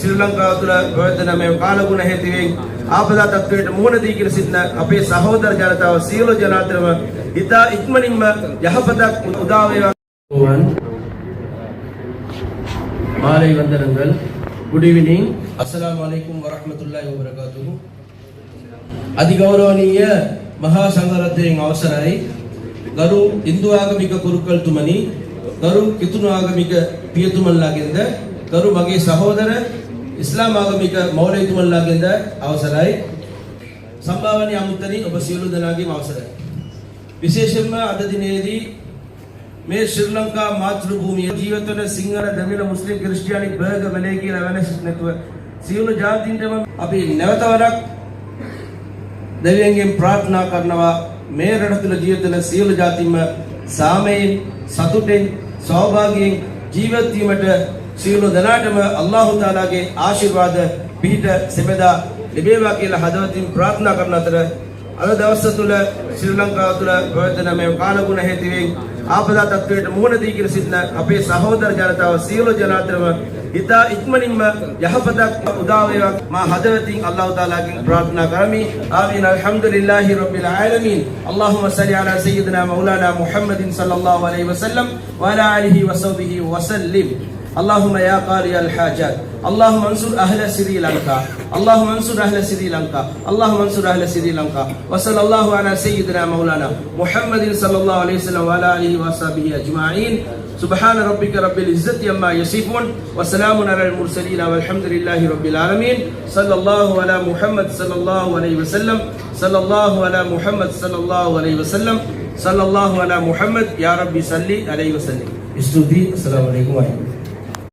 ශ්‍රී ලංකාව තුළ ප්‍රවර්තන මේ කාලගුණ හේතුවෙන් ආපදා තත්ත්වයට මුහුණ දී කියලා සිටින අපේ සහෝදර ජනතාව සියලු ජනාතරම ඉතා ඉක්මනින්ම යහපතක් උදා වේවා. மாலை வந்தனங்கள். Good evening. அஸ்ஸலாமு அலைக்கும் வரஹ்மத்துல்லாஹி வபரகாத்துஹு. அதிகௌரவනීය මහා සංඝරත්නයන් අවසරයි. ගරු හින්දු ආගමික කුරුකල්තුමනි, ගරු කිතුණු ආගමික පියතුමන්ලාගෙන්ද, ගරු මගේ සහෝදර ඉස්ලාම් ආගමික මෞලවිතුමන්ලාගෙන්ද අවසරයි. සම්භාවනීය අමුත්තනි ඔබ සියලු දෙනාගේම අවසරයි. විශේෂයෙන්ම අද දිනේදී මේ ශ්‍රී ලංකා මාතෘ භූමිය ජීවත් වන සිංහල, දමිළ, මුස්ලිම්, ක්‍රිස්තියානි, බර්ග, මලේ කියලා වෙනස් නැතුව සියලු ජාතීන්ටම අපි නැවතවරක් දෙවියන්ගෙන් ප්‍රාර්ථනා කරනවා මේ රට තුළ ජීවත් වන සියලු ජාතීන්ම සාමයෙන්, සතුටෙන්, සෞභාග්‍යයෙන් ජීවත් වීමට සියලු දෙනාටම අල්ලාහ් තාලාගේ ආශිර්වාද පිහිට සෙබඳා ලැබේවා කියලා හදවතින් ප්‍රාර්ථනා කරන අතර අද දවස් තුළ ශ්‍රී ලංකාව තුළ ප්‍රවර්තන මේ කාලගුණ හේතුවෙන් ආපදා තත්ත්වයට මුහුණ දී කියලා සිටින අපේ සහෝදර ජනතාව සියලු ජනාතරම ඉතා ඉක්මනින්ම යහපතක් උදා වේවා මා හදවතින් අල්ලාහ් තාලාගෙන් ප්‍රාර්ථනා කරමි. ආමීන්. අල්හම්දුලිල්ලාහි රබ්බිල් ආලමීන්. අල්ලාහුම්ම සල්ලි අලා සය්යිදිනා මෞලානා මුහම්මදින් සල්ලල්ලාහු අලයිහි වසල්ලම් වඅලා ආලිහි වසහ්බිහි වසල්ලිම්. اللهم يا قاضي الحاجات اللهم انصر أهل سريلانكا اللهم انصر أهل سريلانكا اللهم انصر أهل سريلانكا وصلى الله على سيدنا مولانا محمد صلى الله عليه وسلم وعلى آله وصحبه أجمعين. سبحان ربك رب العزة عما يصفون وسلام على المرسلين والحمد لله رب العالمين. صلى الله على محمد صلى الله عليه وسلم صلى الله على محمد صلى الله عليه وسلم صلى الله على محمد يا ربي صلي عليه وسلم. استودي. السلام عليكم ورحمة الله.